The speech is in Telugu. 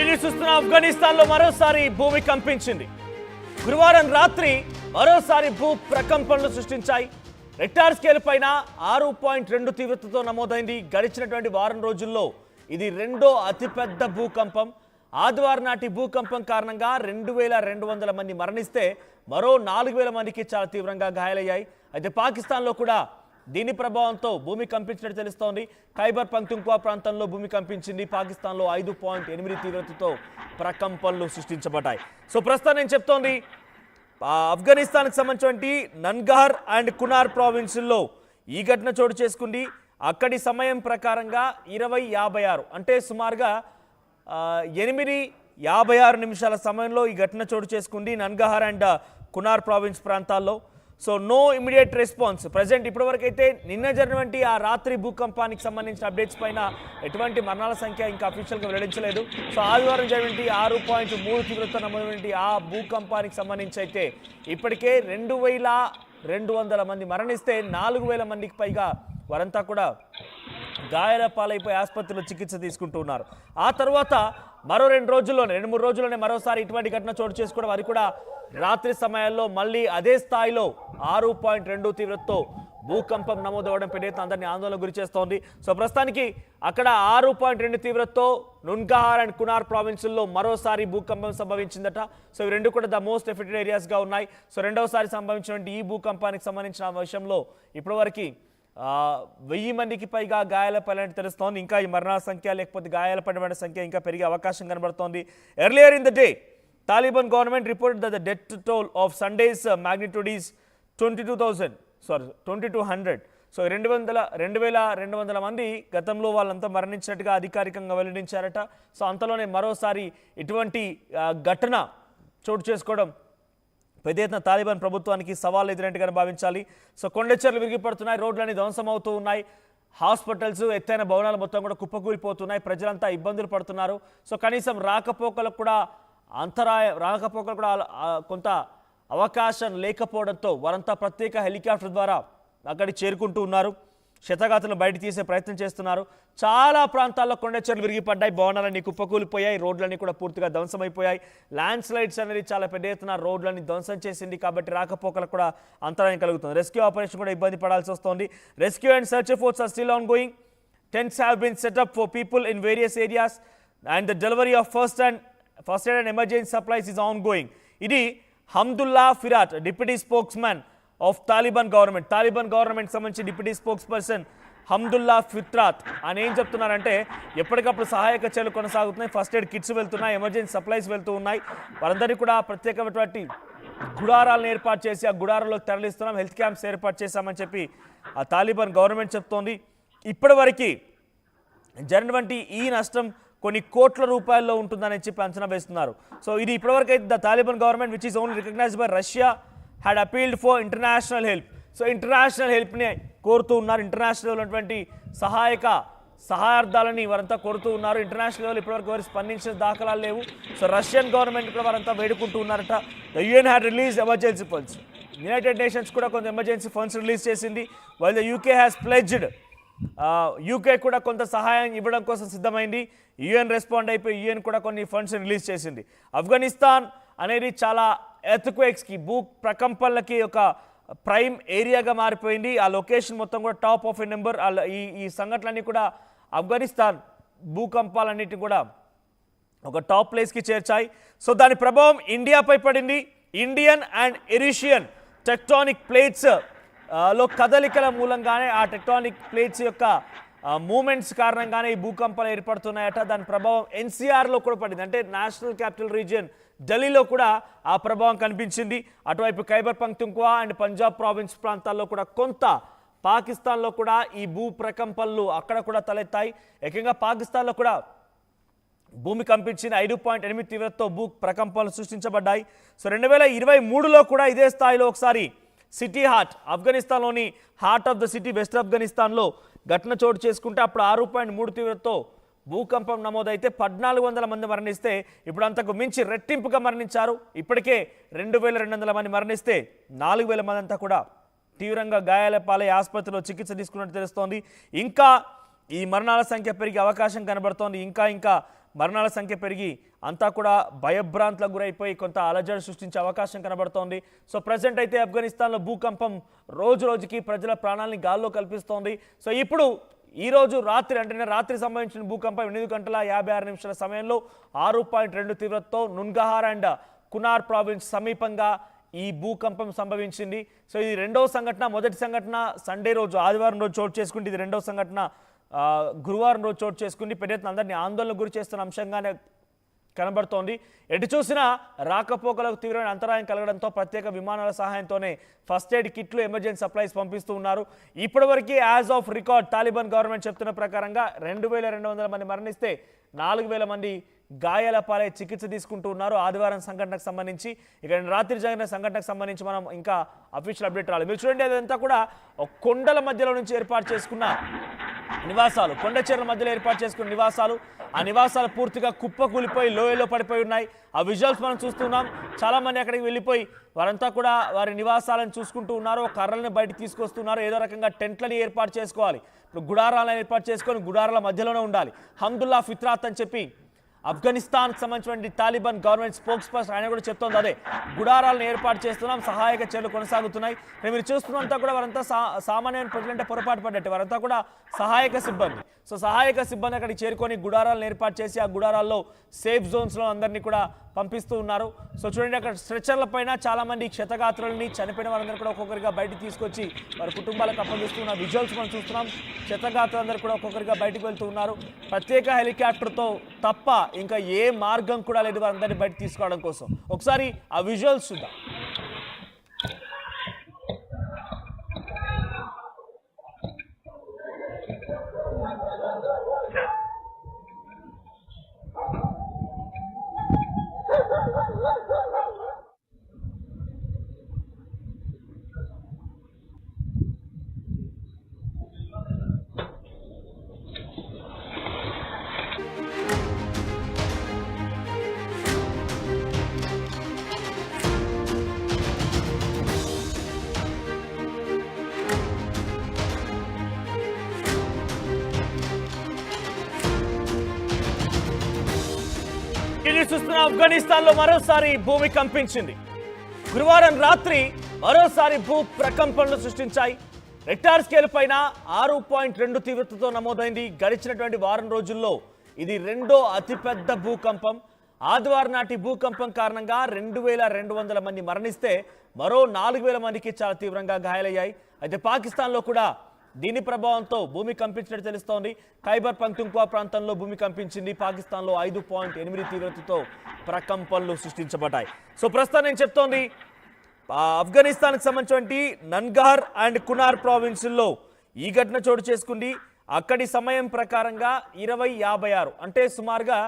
న్యూస్ చూస్తున్న ఆఫ్ఘనిస్తాన్లో మరోసారి భూమి కంపించింది. గురువారం రాత్రి మరోసారి భూ ప్రకంపనలు సృష్టించాయి. రెక్టార్ స్కేల్ పైన 6.2 తీవ్రతతో నమోదైంది. గడిచినటువంటి వారం రోజుల్లో ఇది రెండో అతిపెద్ద భూకంపం. ఆదివారం నాటి భూకంపం కారణంగా 2200 మంది మరణిస్తే మరో 4000 మందికి చాలా తీవ్రంగా గాయాలయ్యాయి. అయితే పాకిస్తాన్లో కూడా దీని ప్రభావంతో భూమి కంపించినట్టు తెలుస్తోంది. ఖైబర్ పఖ్తుంఖ్వా ప్రాంతంలో భూమి కంపించింది. పాకిస్తాన్లో 5.8 తీవ్రతతో ప్రకంపనలు సృష్టించబడ్డాయి. సో ప్రస్తుతం నేను చెప్తోంది ఆఫ్ఘనిస్తాన్కి సంబంధించి నన్గార్ అండ్ కునార్ ప్రావిన్సుల్లో ఈ ఘటన చోటు చేసుకుంది. అక్కడి సమయం ప్రకారంగా 20:56 అంటే సుమారుగా 8:56 నిమిషాల సమయంలో ఈ ఘటన చోటు చేసుకుంది నన్గార్ అండ్ కునార్ ప్రావిన్స్ ప్రాంతాల్లో. So no immediate response present ఇప్పటివరకు అయితే నిన్న జరిగినటువంటి ఆ రాత్రి భూకంపానికి సంబంధించిన అప్డేట్స్ పైన ఎటువంటి మరణాల సంఖ్య ఇంకా అఫీషియల్గా వెల్లడించలేదు. సో ఆదివారం జరిగినటువంటి 6.3 తీవ్రత నమోదైనటువంటి ఆ భూకంపానికి సంబంధించి అయితే ఇప్పటికే 2200 మంది మరణిస్తే 4000 మందికి పైగా వారంతా కూడా గాయాల పాలైపోయి ఆసుపత్రిలో చికిత్స తీసుకుంటున్నారు. ఆ తర్వాత మరో 2-3 రోజుల్లోనే మరోసారి ఇటువంటి ఘటన చోటు చేసుకోవడం, అది కూడా రాత్రి సమయాల్లో మళ్ళీ అదే స్థాయిలో 6.2 తీవ్రతతో భూకంపం నమోదవడం పెద్ద అందరినీ ఆందోళన గురి చేస్తోంది. సో ప్రస్తుతానికి అక్కడ 6.2 తీవ్రతతో నున్గార్ అండ్ కునార్ ప్రావిన్సుల్లో మరోసారి భూకంపం సంభవించిందట. సో ఇవి రెండు కూడా ద మోస్ట్ ఎఫెక్టెడ్ ఏరియాస్గా ఉన్నాయి. సో రెండవసారి సంభవించినటువంటి ఈ భూకంపానికి సంబంధించిన విషయంలో ఇప్పటివరకు 1000 మందికి పైగా గాయాల పడినట్టు తెలుస్తోంది. ఇంకా ఈ మరణాల సంఖ్య లేకపోతే గాయాల పడిన సంఖ్య ఇంకా పెరిగే అవకాశం కనబడుతోంది. Earlier in the day Taliban government reported that the death toll of Sunday's magnitude is 2200. So 2200 మంది గతంలో వాళ్ళంతా మరణించినట్టుగా అధికారికంగా వెల్లడించారట. సో అంతలోనే మరోసారి ఇటువంటి ఘటన చోటు చేసుకోవడం పెద్ద ఎత్తున తాలిబాన్ ప్రభుత్వానికి సవాల్ ఎదురైనట్టుగా భావించాలి. సో కొండచెర్లు విరిగిపడుతున్నాయి, రోడ్లన్నీ ధ్వంసమవుతూ ఉన్నాయి, హాస్పిటల్స్ ఎత్తైన భవనాలు మొత్తం కూడా కుప్పకూలిపోతున్నాయి, ప్రజలంతా ఇబ్బందులు పడుతున్నారు. సో కనీసం రాకపోకలకు కూడా కొంత అవకాశం లేకపోవడంతో వారంతా ప్రత్యేక హెలికాప్టర్ ద్వారా అక్కడికి చేరుకుంటూ ఉన్నారు. శతఘాతులను బయట తీసే ప్రయత్నం చేస్తున్నారు. చాలా ప్రాంతాల్లో కొండచెర్లు విరిగిపడ్డాయి, భవనాలన్నీ కుప్పకూలిపోయాయి, రోడ్లన్నీ కూడా పూర్తిగా ధ్వంసమైపోయాయి. ల్యాండ్ స్లైడ్స్ అనేది చాలా పెద్ద ఎత్తున రోడ్లన్నీ ధ్వంసం చేసింది. కాబట్టి రాకపోకలకు కూడా అంతరాయం కలుగుతుంది. రెస్క్యూ ఆపరేషన్ కూడా ఇబ్బంది పడాల్సి వస్తుంది. Rescue and search efforts are still ongoing. Tents have been set up for people in various areas and the delivery of first aid and emergency supplies is ongoing. ఇది Hamdullah Fitrat, deputy spokesman of Taliban government సంబంధించి deputy spokesperson Hamdullah Fitrat అని ఏం చెప్తున్నారంటే ఎప్పటికప్పుడు సహాయక చర్యలు కొనసాగుతున్నాయి, ఫస్ట్ ఎయిడ్ కిట్స్ వెళ్తున్నాయి, ఎమర్జెన్సీ సప్లైస్ వెళ్తూ ఉన్నాయి. వారందరికీ కూడా ప్రత్యేకమైనటువంటి గుడారాలను ఏర్పాటు చేసి ఆ గుడారాల్లో తరలిస్తున్నాం, హెల్త్ క్యాంప్స్ ఏర్పాటు చేశామని చెప్పి ఆ తాలిబాన్ గవర్నమెంట్ చెప్తోంది. ఇప్పటివరకు జరిగినటువంటి ఈ నష్టం కొన్ని కోట్ల రూపాయల్లో ఉంటుందని చెప్పి అంచనా వేస్తున్నారు. సో ఇది ఇప్పటివరకు అయితే the Taliban government which is only recognised by Russia had appealed for international help. So international హెల్ప్ని కోరుతూ ఉన్నారు. ఇంటర్నేషనల్ ఉన్నటువంటి సహాయార్థాలని వారంతా కోరుతూ ఉన్నారు. ఇంటర్నేషనల్ లెవెల్ ఇప్పటివరకు వారు స్పందించిన దాఖలాలు లేవు. సో రష్యన్ గవర్నమెంట్ కూడా వారంతా వేడుకుంటూ ఉన్నారట. The UN had release emergency funds. United nations కూడా కొంత ఎమర్జెన్సీ ఫండ్స్ రిలీజ్ చేసింది. While the UK has pledged, UK కూడా కొంత సహాయం ఇవ్వడం కోసం సిద్ధమైంది. యుఎన్ రెస్పాండ్ అయిపోయి యుఎన్ కూడా కొన్ని ఫండ్స్ రిలీజ్ చేసింది. ఆఫ్ఘనిస్తాన్ అనేది చాలా ఎర్త్క్వేక్స్కి, భూ ప్రకంపనలకి ఒక ప్రైమ్ ఏరియాగా మారిపోయింది. ఆ లొకేషన్ మొత్తం కూడా టాప్ ఆఫ్ ఎ నెంబర్. ఈ సంఘటనలన్నీ కూడా ఆఫ్ఘనిస్తాన్ భూకంపాలన్నిటిని కూడా ఒక టాప్ ప్లేస్కి చేర్చాయి. సో దాని ప్రభావం ఇండియాపై పడింది. ఇండియన్ అండ్ ఎరిషియన్ టెక్టానిక్ ప్లేట్స్ లో కదలికల మూలంగానే, ఆ టెక్టానిక్ ప్లేట్స్ యొక్క మూమెంట్స్ కారణంగానే ఈ భూకంపాలు ఏర్పడుతున్నాయట. దాని ప్రభావం ఎన్సీఆర్లో కూడా పడింది, అంటే నేషనల్ క్యాపిటల్ రీజియన్ ఢిల్లీలో కూడా ఆ ప్రభావం కనిపించింది. అటువైపు ఖైబర్ పఖ్తుంఖ్వా అండ్ పంజాబ్ ప్రావిన్స్ ప్రాంతాల్లో కూడా, కొంత పాకిస్తాన్లో కూడా ఈ భూ ప్రకంపనలు అక్కడ కూడా తలెత్తాయి. ఏకంగా పాకిస్తాన్లో కూడా భూమి కంపించింది. 5.8 తీవ్రతతో భూ ప్రకంపనలు సృష్టించబడ్డాయి. సో 2023లో కూడా ఇదే స్థాయిలో ఒకసారి సిటీ హార్ట్, ఆఫ్ఘనిస్తాన్లోని Herat of the city west ఆఫ్ఘనిస్తాన్లో ఘటన చోటు చేసుకుంటే అప్పుడు 6.3 తీవ్రతతో భూకంపం నమోదైతే 1400 మంది మరణిస్తే ఇప్పుడు అంతకు మించి రెట్టింపుగా మరణించారు. ఇప్పటికే 2200 మంది మరణిస్తే 4000 మంది అంతా కూడా తీవ్రంగా గాయాల పాలై ఆసుపత్రిలో చికిత్స తీసుకున్నట్టు తెలుస్తోంది. ఇంకా ఈ మరణాల సంఖ్య పెరిగే అవకాశం కనబడుతోంది. ఇంకా మరణాల సంఖ్య పెరిగి అంతా కూడా భయభ్రాంతులకు గురైపోయి కొంత అలజడి సృష్టించే అవకాశం కనబడుతోంది. సో ప్రజెంట్ అయితే ఆఫ్ఘనిస్తాన్లో భూకంపం రోజు రోజుకి ప్రజల ప్రాణాలని గాల్లో కల్పిస్తోంది. సో ఇప్పుడు ఈ రోజు రాత్రి అంటే రాత్రి సంభవించిన భూకంపం 8:56 సమయంలో 6.2 తీవ్రతతో నున్గహార్ అండ్ కునార్ ప్రావిన్స్ సమీపంగా ఈ భూకంపం సంభవించింది. సో ఇది రెండవ సంఘటన. మొదటి సంఘటన సండే రోజు ఆదివారం రోజు చోటు చేసుకుంటే ఇది రెండవ సంఘటన గురువారం రోజు చోటు చేసుకుంది. పెద్ద ఎత్తున అందరినీ ఆందోళనకు గురి చేస్తున్న అంశంగానే కనబడుతోంది. ఎటు చూసినా రాకపోకలకు తీవ్రమైన అంతరాయం కలగడంతో ప్రత్యేక విమానాల సహాయంతోనే ఫస్ట్ ఎయిడ్ కిట్లు ఎమర్జెన్సీ సప్లైస్ పంపిస్తూ ఉన్నారు. ఇప్పటివరకు as of record Taliban government చెప్తున్న ప్రకారంగా 2200 మంది మరణిస్తే 4000 మంది గాయాల పాలై చికిత్స తీసుకుంటూ ఉన్నారు. ఆదివారం సంఘటనకు సంబంధించి ఇక రాత్రి జరిగిన సంఘటనకు సంబంధించి మనం ఇంకా అఫీషియల్ అప్డేట్ రాలేదు. మీరు చూడండి, అదంతా కూడా కొండల మధ్యలో నుంచి ఏర్పాటు చేసుకున్న నివాసాలు, కొండ చర్యల మధ్యలో ఏర్పాటు చేసుకున్న నివాసాలు. ఆ నివాసాలు పూర్తిగా కుప్పకూలిపోయి లోయలో పడిపోయి ఉన్నాయి. ఆ విజువల్స్ మనం చూస్తున్నాం. చాలా మంది అక్కడికి వెళ్ళిపోయి వారంతా కూడా వారి నివాసాలను చూసుకుంటూ ఉన్నారు. కర్రలను బయటకు తీసుకొస్తున్నారు. ఏదో రకంగా టెంట్లని ఏర్పాటు చేసుకోవాలి. ఇప్పుడు గుడారాలను ఏర్పాటు చేసుకొని గుడారాల మధ్యలోనే ఉండాలి. హమ్దుల్లా ఫిత్రాత్ అని చెప్పి ఆఫ్ఘనిస్తాన్కి సంబంధించిన తాలిబాన్ గవర్నమెంట్ స్పోక్స్ పర్సన్ ఆయన కూడా చెప్తోంది అదే. గుడారాలను ఏర్పాటు చేస్తున్నాం, సహాయక చర్యలు కొనసాగుతున్నాయి. మీరు చూస్తున్నంతా కూడా వారంతా సామాన్యమైన ప్రజలంటే పొరపాటు పడ్డట్టు వారంతా కూడా సహాయక సిబ్బంది. సో సహాయక సిబ్బంది అక్కడికి చేరుకొని గుడారాలను ఏర్పాటు చేసి ఆ గుడారాల్లో సేఫ్ జోన్స్లో అందరినీ కూడా పంపిస్తూ ఉన్నారు. సో చూడండి, అక్కడ స్ట్రెచర్ల పైన చాలామంది క్షతగాత్రులని చనిపోయిన వారందరూ కూడా ఒక్కొక్కరిగా బయటకు తీసుకొచ్చి వారి కుటుంబాలకు అప్పగిస్తున్న విజువల్స్ మనం చూస్తున్నాం. క్షతగాత్రులందరూ కూడా ఒక్కొక్కరిగా బయటకు వెళ్తూ ఉన్నారు. ప్రత్యేక హెలికాప్టర్తో తప్ప ఇంకా ఏ మార్గం కూడా లేదు వారందరినీ బయటకు తీసుకోవడం కోసం. ఒకసారి ఆ విజువల్స్ చూద్దాం. చూస్తున్న ఆఫ్ఘనిస్తాన్లో మరోసారి భూమి కంపించింది. గురువారం రాత్రి మరోసారి భూ ప్రకంపనలు సృష్టించాయి. రెక్టార్ స్కేల్ పైన 6.2 తీవ్రతతో నమోదైంది. గడిచినటువంటి వారం రోజుల్లో ఇది రెండో అతిపెద్ద భూకంపం. ఆదివారం నాటి భూకంపం కారణంగా 2200 మంది మరణిస్తే మరో 4000 మందికి చాలా తీవ్రంగా గాయాలయ్యాయి. అయితే పాకిస్తాన్లో కూడా దీని ప్రభావంతో భూమి కంపించినట్టు తెలుస్తోంది. ఖైబర్ పఖ్తుంఖ్వా ప్రాంతంలో భూమి కంపించింది. పాకిస్తాన్లో 5.8 తీవ్రతతో ప్రకంపనలు సృష్టించబడ్డాయి. సో ప్రస్తుతం నేను చెప్తోంది ఆఫ్ఘనిస్తాన్కి సంబంధించి నన్గహార్ అండ్ కునార్ ప్రావిన్సుల్లో ఈ ఘటన చోటు చేసుకుంది. అక్కడి సమయం ప్రకారంగా 20:56 అంటే సుమారుగా